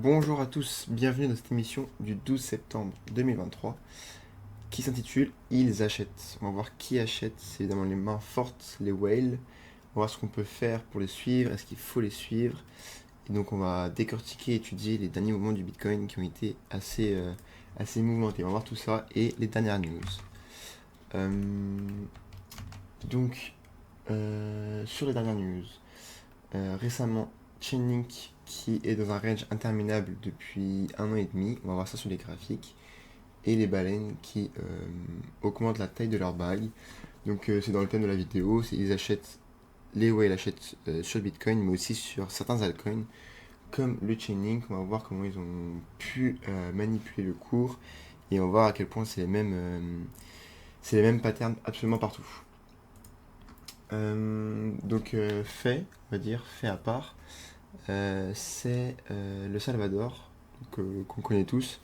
Bonjour à tous, bienvenue dans cette émission du 12 septembre 2023 qui s'intitule Ils achètent. On va voir qui achète, c'est évidemment les mains fortes, les whales. On va voir ce qu'on peut faire pour les suivre, est-ce qu'il faut les suivre. Et donc on va décortiquer, étudier les derniers mouvements du Bitcoin qui ont été assez mouvementés. On va voir tout ça et les dernières news. Euh, sur les dernières news, récemment, Chainlink qui est dans un range interminable depuis 1 an et demi, on va voir ça sur les graphiques, et les baleines qui augmentent la taille de leur bague. Donc c'est dans le thème de la vidéo, ils achètent, les whales achètent sur le Bitcoin, mais aussi sur certains altcoins, comme le Chainlink. On va voir comment ils ont pu manipuler le cours, et on va voir à quel point c'est les mêmes patterns absolument partout. Fait, on va dire, fait à part, c'est le Salvador, qu'on connaît tous,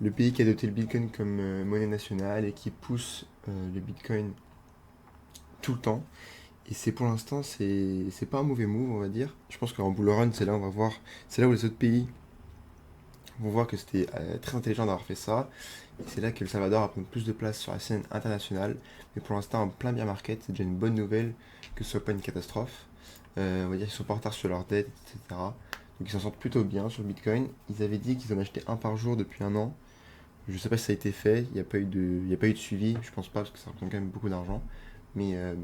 le pays qui a adopté le Bitcoin comme monnaie nationale et qui pousse le Bitcoin tout le temps. Et c'est pour l'instant, c'est pas un mauvais move, on va dire. Je pense qu'en bull run, c'est là, on va voir, c'est là où les autres pays vont voir que c'était très intelligent d'avoir fait ça. Et c'est là que le Salvador va prendre plus de place sur la scène internationale. Mais pour l'instant, en plein bear market, c'est déjà une bonne nouvelle que ce soit pas une catastrophe. On va dire qu'ils sont pas en retard sur leurs dettes, etc. Donc ils s'en sortent plutôt bien sur le Bitcoin. Ils avaient dit qu'ils en achetaient un par jour depuis 1 an. Je sais pas si ça a été fait, il n'y a pas eu de suivi, je pense pas, parce que ça représente quand même beaucoup d'argent. Mais, euh,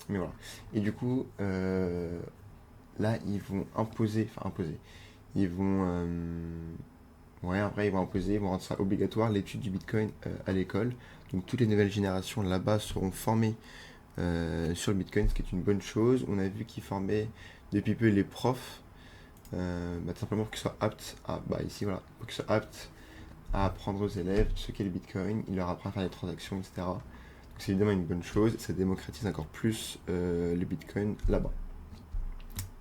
mais voilà. Et du coup, là, ils vont imposer. Ils vont, ouais, après, ils vont imposer, ils vont rendre ça obligatoire, l'étude du Bitcoin à l'école. Donc toutes les nouvelles générations là-bas seront formées sur le Bitcoin, ce qui est une bonne chose. On a vu qu'ils formaient depuis peu les profs, tout simplement pour qu'ils soient aptes ici, voilà, pour qu'ils soient aptes à apprendre aux élèves ce qu'est le Bitcoin, il leur apprend à faire des transactions, etc. Donc c'est évidemment une bonne chose, ça démocratise encore plus le Bitcoin là-bas.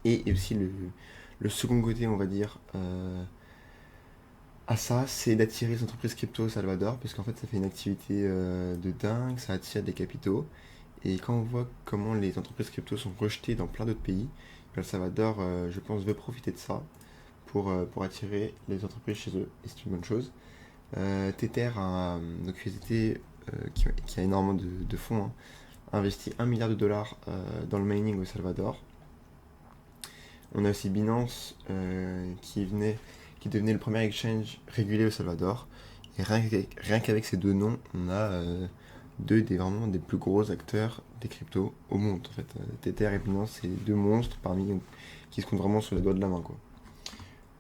Et aussi le second côté, on va dire, à ça, c'est d'attirer les entreprises crypto au Salvador, parce qu'en fait ça fait une activité de dingue, ça attire des capitaux. Et quand on voit comment les entreprises crypto sont rejetées dans plein d'autres pays, le Salvador, je pense, veut profiter de ça pour attirer les entreprises chez eux, et c'est une bonne chose. Tether, donc USDT, qui a énormément de fonds, hein, a investi 1 milliard de dollars dans le mining au Salvador. On a aussi Binance qui devenait le premier exchange régulé au Salvador. Et rien qu'avec ces deux noms, on a vraiment des plus gros acteurs des cryptos au monde. En fait, Tether et Binance, c'est deux monstres qui se comptent vraiment sur les doigts de la main, quoi.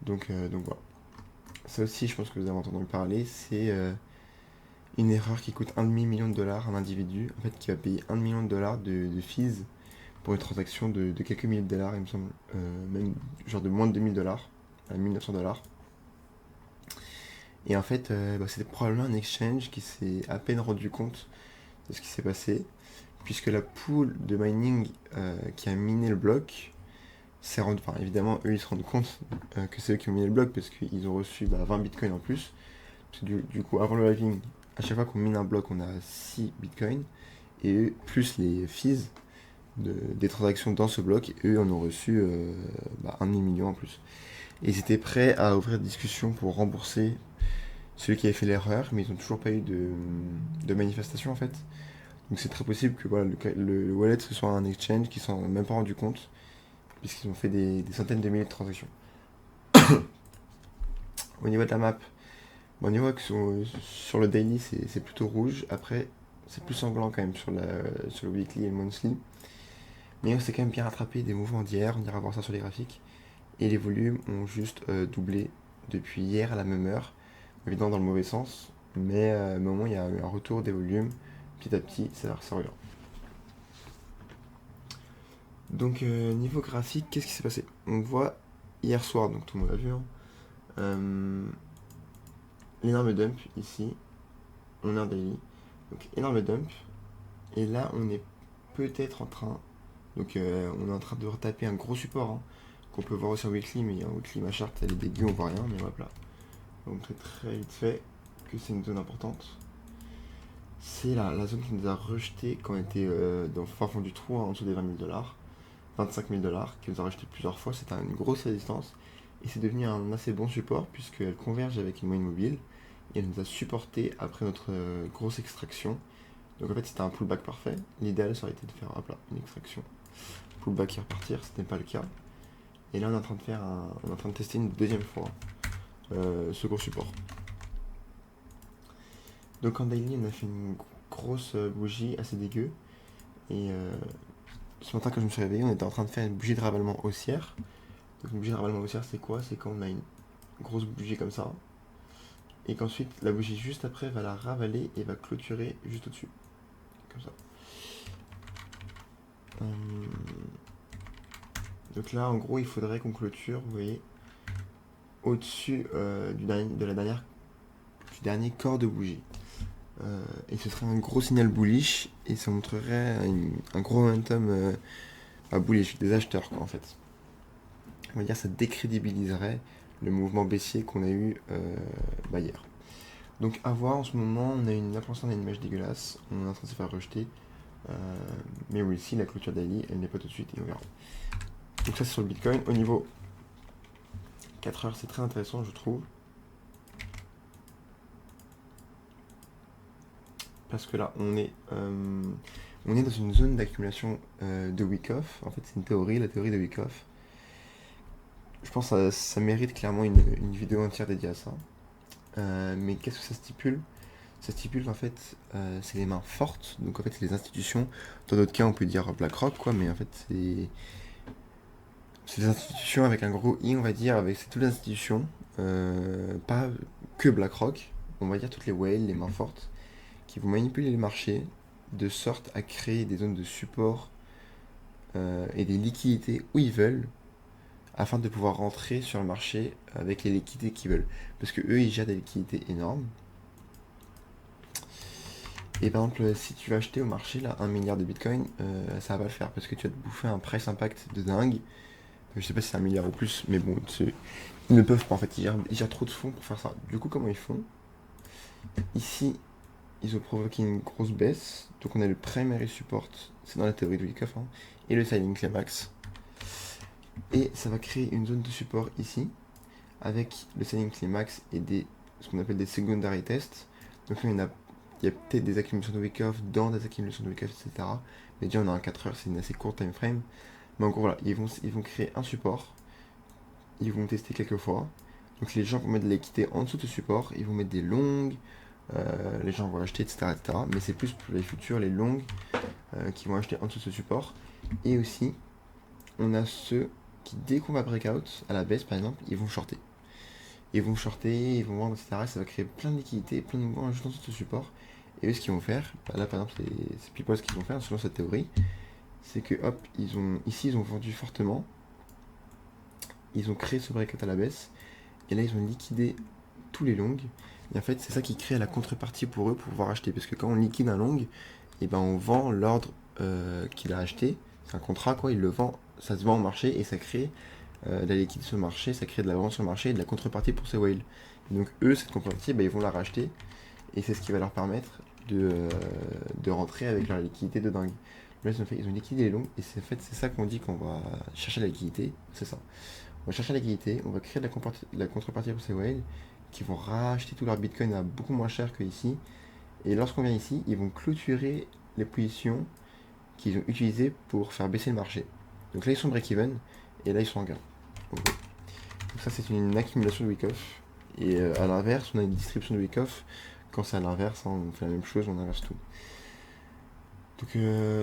Donc voilà. Ça aussi, je pense que vous avez entendu parler, c'est une erreur qui coûte 1,5 million de dollars à un individu, en fait, qui va payer 1 million de dollars de fees pour une transaction de quelques milliers de dollars, il me semble, même genre de moins de 2000 dollars, à 1900 dollars. Et en fait, c'était probablement un exchange qui s'est à peine rendu compte de ce qui s'est passé, puisque la pool de mining qui a miné le bloc enfin évidemment, eux ils se rendent compte que c'est eux qui ont miné le bloc parce qu'ils ont reçu 20 bitcoins en plus. Du coup, avant le halving, à chaque fois qu'on mine un bloc, on a 6 bitcoins. Et eux, plus les fees des transactions dans ce bloc, eux en ont reçu 1,5 million en plus. Et ils étaient prêts à ouvrir des discussions pour rembourser celui qui avait fait l'erreur, mais ils n'ont toujours pas eu de manifestation en fait. Donc c'est très possible que voilà, le wallet ce soit un exchange qui s'en sont même pas rendu compte, puisqu'ils ont fait des centaines de milliers de transactions. Au niveau de la map, bon, on y voit que sur le daily c'est plutôt rouge. Après, c'est plus sanglant quand même sur le weekly et le monthly. Mais on s'est quand même bien rattrapé des mouvements d'hier, on ira voir ça sur les graphiques. Et les volumes ont juste doublé depuis hier à la même heure. Évidemment dans le mauvais sens, mais au moment où il y a eu un retour des volumes, petit à petit, ça revient. Donc niveau graphique, qu'est-ce qui s'est passé? On voit hier soir, donc tout le monde l'a vu, hein, euh, l'énorme dump ici, on est en daily, donc énorme dump, et là on est peut-être en train, donc on est en train de retaper un gros support, hein, qu'on peut voir aussi en weekly, mais en weekly ma charte elle est dégueu, on voit rien, mais hop là, on va montrer très vite fait que c'est une zone importante. C'est la zone qui nous a rejeté quand on était dans le fin fond du trou, hein, en dessous des 20 000 dollars, 25 000 dollars, qui nous a rejeté plusieurs fois, c'était une grosse résistance. et c'est devenu un assez bon support puisqu'elle converge avec une moyenne mobile et elle nous a supporté après notre grosse extraction. Donc en fait c'était un pullback parfait. L'idéal ça aurait été de faire hop là, une extraction, pullback et repartir, ce n'est pas le cas. Et là on est en train de on est en train de tester une deuxième fois ce gros support. Donc en daily on a fait une grosse bougie assez dégueu et ce matin quand je me suis réveillé on était en train de faire une bougie de ravalement haussière. Donc une bougie de ravalement haussière c'est quoi? C'est quand on a une grosse bougie comme ça et qu'ensuite la bougie juste après va la ravaler et va clôturer juste au-dessus. Comme ça. Donc là en gros il faudrait qu'on clôture, vous voyez, au-dessus du dernier corps de bougie. Et ce serait un gros signal bullish et ça montrerait un gros momentum bullish des acheteurs quoi, en fait. On va dire ça décrédibiliserait le mouvement baissier qu'on a eu hier. Donc à voir en ce moment, on a pour l'instant on a une image dégueulasse, on est en train de se faire rejeter. Mais oui, si la clôture daily, elle n'est pas tout de suite et on verra. Donc ça c'est sur le Bitcoin. Au niveau 4 heures, c'est très intéressant je trouve. Parce que là, on est dans une zone d'accumulation de Wyckoff. En fait, c'est une théorie, la théorie de Wyckoff. Je pense que ça mérite clairement une vidéo entière dédiée à ça. Mais qu'est-ce que ça stipule? Ça stipule qu'en fait, c'est les mains fortes. Donc en fait, c'est les institutions. Dans d'autres cas, on peut dire BlackRock, quoi. Mais en fait, c'est des institutions avec un gros I, on va dire. C'est toutes les institutions. Pas que BlackRock. On va dire toutes les whales, les mains fortes, qui vont manipuler les marchés de sorte à créer des zones de support et des liquidités où ils veulent afin de pouvoir rentrer sur le marché avec les liquidités qu'ils veulent. Parce que eux, ils gèrent des liquidités énormes. Et par exemple, si tu veux acheter au marché là 1 milliard de bitcoin, ça va pas le faire parce que tu vas te bouffer un price impact de dingue. Je sais pas si c'est 1 milliard ou plus, mais bon, ils ne peuvent pas en fait, ils gèrent trop de fonds pour faire ça. Du coup, comment ils font? Ici, ils ont provoqué une grosse baisse. Donc on a le primary support, c'est dans la théorie de Wyckoff, hein, et le selling climax. Et ça va créer une zone de support ici, avec le selling climax et ce qu'on appelle des secondary tests. Donc là, il y a peut-être des accumulations de Wyckoff dans des accumulations de Wyckoff, etc. Mais déjà, on a un 4 heures, c'est une assez courte time frame. Mais en gros, voilà, ils vont créer un support. Ils vont tester quelques fois. Donc les gens vont mettre de l'équité en dessous de ce support. Ils vont mettre des longues. Les gens vont acheter, etc., etc. Mais c'est plus pour les futurs, les longues, qui vont acheter en dessous de ce support. Et aussi, on a ceux qui, dès qu'on va breakout, à la baisse par exemple, ils vont shorter. Ils vont shorter, ils vont vendre, etc. Ça va créer plein de liquidités, plein de mouvements en dessous de ce support. Et eux, ce qu'ils vont faire, là par exemple, c'est People ce qu'ils vont faire, selon cette théorie, c'est que hop, ici ils ont vendu fortement, ils ont créé ce breakout à la baisse, et là ils ont liquidé tous les longs. Et en fait, c'est ça qui crée la contrepartie pour eux pour pouvoir acheter. Parce que quand on liquide un long, et ben on vend l'ordre qu'il a acheté. C'est un contrat, quoi. Il le vend, ça se vend au marché et ça crée de la liquidité sur le marché, ça crée de la vente sur le marché et de la contrepartie pour ces whales. Et donc, eux, cette contrepartie, ils vont la racheter et c'est ce qui va leur permettre de rentrer avec leur liquidité de dingue. Là, ils ont liquidé les longs et c'est ça qu'on dit qu'on va chercher la liquidité. C'est ça. On va chercher la liquidité, on va créer de la contrepartie pour ces whales qui vont racheter tout leur bitcoin à beaucoup moins cher que ici. Et lorsqu'on vient ici, ils vont clôturer les positions qu'ils ont utilisées pour faire baisser le marché. Donc là, ils sont break-even et là, ils sont en gain. Donc ça, c'est une accumulation de Wyckoff. Et à l'inverse, on a une distribution de Wyckoff. Quand c'est à l'inverse, hein, on fait la même chose, on inverse tout.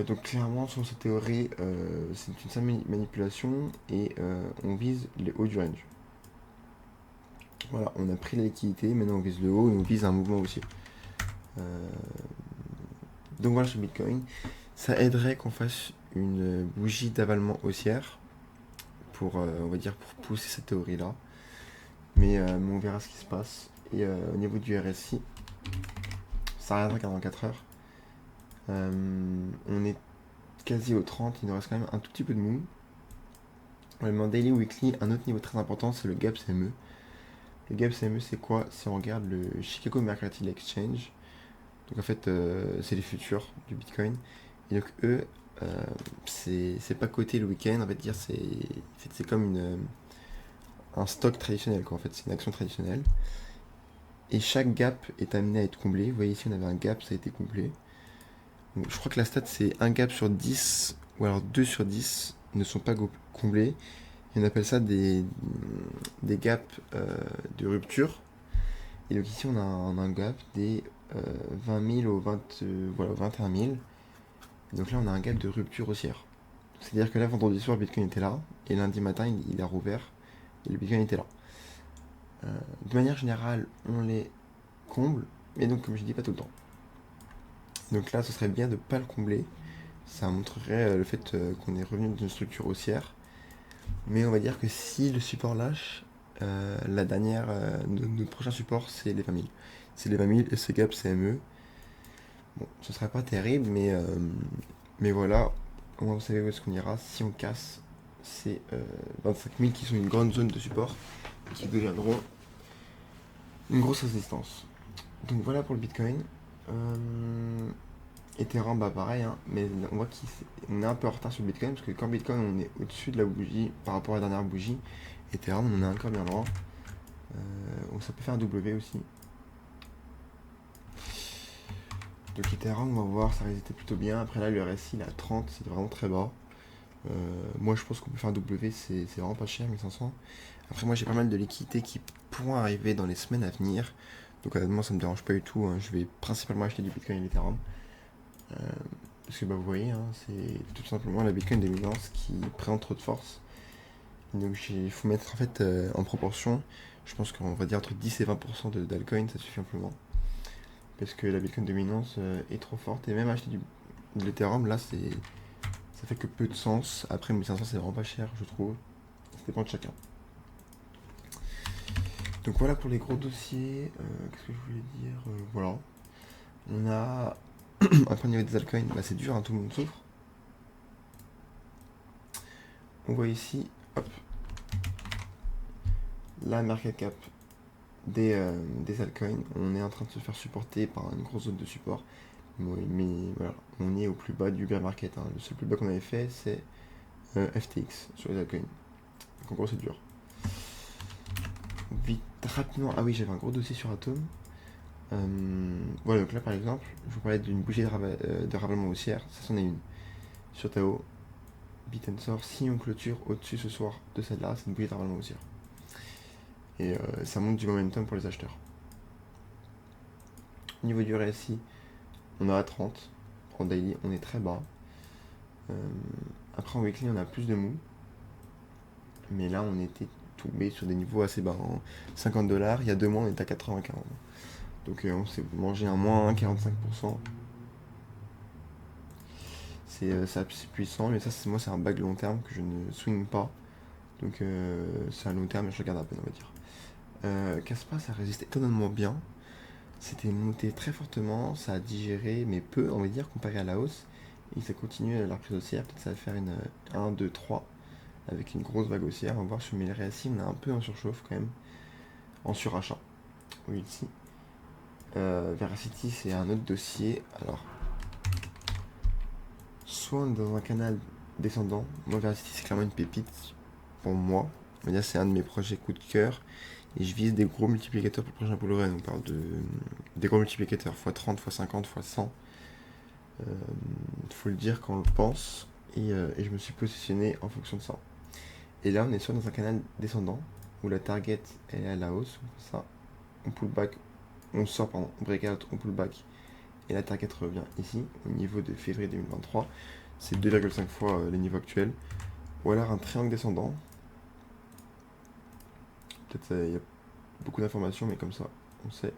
Donc clairement, selon cette théorie, c'est une simple manipulation et on vise les hauts du range. Voilà, on a pris la liquidité, maintenant on vise le haut et on vise un mouvement aussi. Donc voilà sur Bitcoin, ça aiderait qu'on fasse une bougie d'avalement haussière pour, on va dire, pour pousser cette théorie-là. Mais on verra ce qui se passe. Et au niveau du RSI, ça reviendra 44 heures. On est quasi au 30, il nous reste quand même un tout petit peu de mou. En daily weekly, un autre niveau très important, c'est le gap CME. Le gap CME, c'est quoi? Si on regarde le Chicago Mercantile Exchange, donc en fait, c'est les futurs du Bitcoin. Et donc eux, c'est pas coté le week-end, on va dire, c'est comme un stock traditionnel, quoi. En fait, c'est une action traditionnelle. Et chaque gap est amené à être comblé. Vous voyez ici, on avait un gap, ça a été comblé. Donc, je crois que la stat, c'est un gap sur 10, ou alors 2 sur 10 ne sont pas comblés. Et on appelle ça des gaps de rupture. Et donc ici, on a un gap des 20 000 au 20, voilà, 21 000. Donc là, on a un gap de rupture haussière. C'est-à-dire que là, vendredi soir, le Bitcoin était là, et lundi matin, il a rouvert, et le Bitcoin était là. De manière générale, on les comble, mais donc, comme je dis, pas tout le temps. Donc là, ce serait bien de ne pas le combler. Ça montrerait le fait qu'on est revenu dans une structure haussière. Mais on va dire que si le support lâche, notre prochain support, c'est les 20 000. C'est les 20 000 et ce gap CME. Bon, ce serait pas terrible, mais voilà, au moins vous savez où est-ce qu'on ira. Si on casse ces 25 000 qui sont une grande zone de support, qui deviendront une grosse résistance. Donc voilà pour le Bitcoin. Ethereum, bah pareil, hein, mais on voit qu'on est un peu en retard sur le Bitcoin, parce que quand Bitcoin on est au-dessus de la bougie par rapport à la dernière bougie, Ethereum on en est encore bien loin. Ça peut faire un W aussi. Donc Ethereum, on va voir, ça résistait plutôt bien. Après là, le RSI, il est à 30, c'est vraiment très bas. Moi, je pense qu'on peut faire un W, c'est vraiment pas cher, 1500. Après, moi, j'ai pas mal de liquidités qui pourront arriver dans les semaines à venir. Donc honnêtement, ça me dérange pas du tout, hein. Je vais principalement acheter du Bitcoin et l'Ethereum. Parce que bah, vous voyez, hein, c'est tout simplement la Bitcoin dominance qui présente trop de force. Donc il faut mettre en fait en proportion, je pense qu'on va dire entre 10 et 20% d'altcoin, ça suffit amplement. Parce que la Bitcoin dominance est trop forte, et même acheter de l'Ethereum, là, ça fait que peu de sens. Après, 1500, c'est vraiment pas cher, je trouve. Ça dépend de chacun. Donc voilà pour les gros dossiers. Qu'est-ce que je voulais dire Voilà. On a. Après, au niveau des altcoins, bah, c'est dur, hein, tout le monde souffre. On voit ici, hop, la market cap des altcoins. On est en train de se faire supporter par une grosse zone de support. Mais voilà, on est au plus bas du bear market, hein. Le seul plus bas qu'on avait fait, c'est FTX sur les altcoins. Donc en gros, c'est dur. Vite, rapidement. Ah oui, j'avais un gros dossier sur Atom. Voilà, donc là par exemple, je vous parlais d'une bougie de ravalement haussière, ça c'en est une. Sur Tao, Bitensor, si on clôture au-dessus ce soir de celle-là, c'est une bougie de ravalement haussière. Et ça monte du momentum pour les acheteurs. Au niveau du RSI, on a à 30. En daily, on est très bas. Après en weekly, on a plus de mou. Mais là, on était tombé sur des niveaux assez bas. En 50 $, il y a 2 mois, on était à 95. Donc on s'est mangé un moins 45%. C'est puissant, mais ça, moi, c'est un bag long terme que je ne swing pas. Donc c'est un long terme, mais je regarde à peine, on va dire. Caspa, ça résiste étonnamment bien. C'était monté très fortement, ça a digéré, mais peu, on va dire, comparé à la hausse. Et ça continue la reprise haussière, peut-être ça va faire une 1, 2, 3, avec une grosse vague haussière. On va voir sur mes réactifs, on a un peu en surchauffe quand même, en surachat. Oui, ici. Veracity, c'est un autre dossier. Alors, soit on est dans un canal descendant. Moi, Veracity, c'est clairement une pépite pour moi. On va dire, c'est un de mes projets coup de cœur. Et je vise des gros multiplicateurs pour le prochain bull run. On parle des gros multiplicateurs, x30, x50, x100. Faut le dire quand on le pense. Et je me suis positionné en fonction de ça. Et là, on est soit dans un canal descendant, où la target elle est à la hausse, on fait ça, on pull back, on sort, pardon, on break out, on pull back, et la target revient ici, au niveau de février 2023. C'est 2,5 fois les niveaux actuels. Ou alors un triangle descendant. Peut-être il y a beaucoup d'informations, mais comme ça, on sait.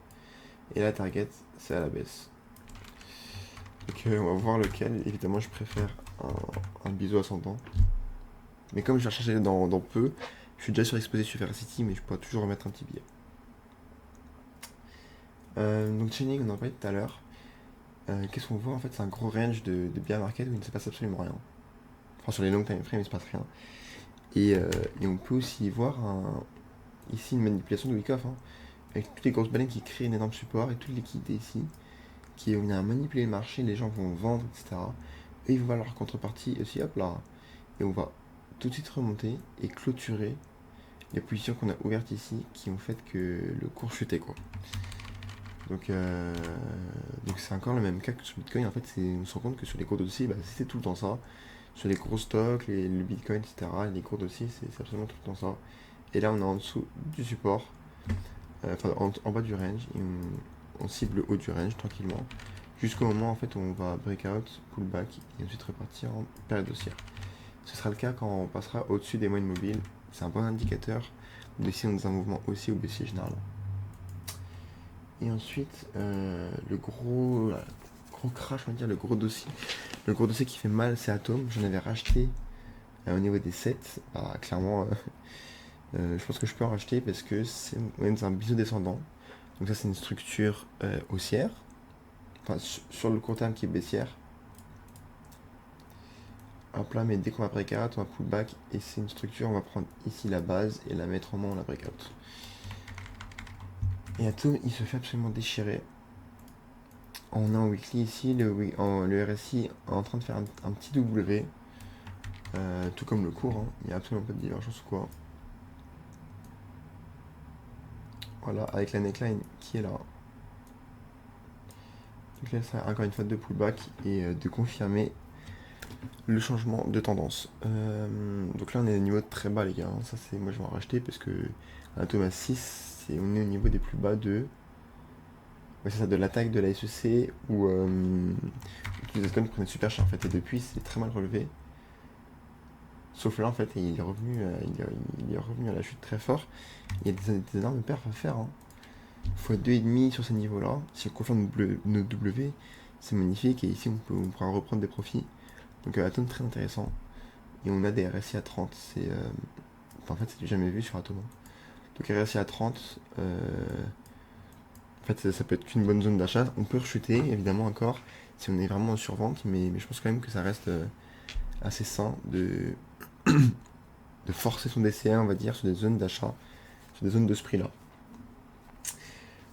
Et la target, c'est à la baisse. Donc on va voir lequel. Évidemment, je préfère un biseau ascendant. Mais comme je vais rechercher dans peu, je suis déjà surexposé sur Veracity, mais je pourrais toujours remettre un petit billet. Donc Chaining, on en parlait tout à l'heure. Qu'est-ce qu'on voit en fait? C'est un gros range de bear market où il ne se passe absolument rien. Enfin, sur les long time frames, il ne se passe rien. Et on peut aussi voir ici une manipulation de Wyckoff, hein, avec toutes les grosses baleines qui créent un énorme support et toute liquidité ici, qui vient à manipuler le marché, les gens vont vendre, etc. Et ils vont voir leur contrepartie aussi, hop là. Et on va tout de suite remonter et clôturer les positions qu'on a ouvertes ici qui ont fait que le cours chutait, quoi. Donc c'est encore le même cas que sur Bitcoin. En fait, on se rend compte que sur les cours dossiers, c'est tout le temps ça. Sur les gros stocks, le Bitcoin, etc., les cours dossiers, c'est absolument tout le temps ça. Et là, on est en dessous du support, enfin en bas du range, et on cible le haut du range tranquillement, jusqu'au moment en fait où on va breakout, pullback, et ensuite repartir en période haussière. Ce sera le cas quand on passera au-dessus des moyennes mobiles. C'est un bon indicateur de si on est dans un mouvement haussier ou baissier généralement. Et ensuite, le gros crash, on va dire, le gros dossier. Le gros dossier qui fait mal, c'est Atom. J'en avais racheté au niveau des 7. Clairement, je pense que je peux en racheter parce que c'est un biseau descendant. Donc ça, c'est une structure haussière. Enfin, sur le court terme qui est baissière. Hop là, mais dès qu'on va breakout, on va pullback. Et c'est une structure, on va prendre ici la base et la mettre au moment où on la breakout. Et Atom, il se fait absolument déchirer. On a en weekly ici, le RSI est en train de faire un petit W. Tout comme le cours, hein. Il n'y a absolument pas de divergence ou quoi. Voilà, avec la neckline qui est là. Donc là, ça encore une fois de pullback et de confirmer le changement de tendance. Donc là, on est au niveau très bas, les gars. Ça, moi, je vais en racheter parce que un Thomas 6, on est au niveau des plus bas de. Ouais, c'est ça, de l'attaque de la SEC où les Bitcoin prenaient super cher en fait. Et depuis, c'est très mal relevé. Sauf là, en fait, il est revenu, il est revenu à la chute très fort. Il y a des énormes perfs à faire, hein. x2,5 sur ces niveaux-là. Si on confirme notre W, c'est magnifique. Et ici, on pourra reprendre des profits. Donc, Atom, très intéressant. Et on a des RSI à 30. En fait, c'est du jamais vu sur Atom. Donc, RSI à 30, en fait, ça peut être qu'une bonne zone d'achat. On peut rechuter, évidemment, encore, si on est vraiment en survente. Mais je pense quand même que ça reste assez sain de forcer son DCA, on va dire, sur des zones d'achat, sur des zones de ce prix-là.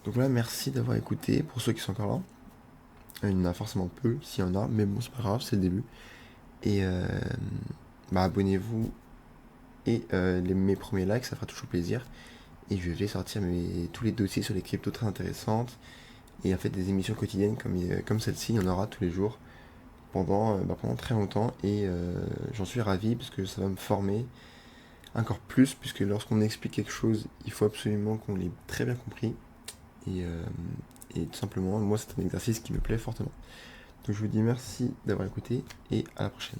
Donc voilà, merci d'avoir écouté. Pour ceux qui sont encore là, il y en a forcément peu, s'il y en a, mais bon, c'est pas grave, c'est le début. Et abonnez-vous et mes premiers likes, ça fera toujours plaisir. Et je vais sortir tous les dossiers sur les cryptos très intéressantes. Et en fait, des émissions quotidiennes comme celle-ci, il y en aura tous les jours pendant très longtemps. Et j'en suis ravi parce que ça va me former encore plus, puisque lorsqu'on explique quelque chose, il faut absolument qu'on l'ait très bien compris. Et tout simplement, moi, c'est un exercice qui me plaît fortement. Donc je vous dis merci d'avoir écouté et à la prochaine.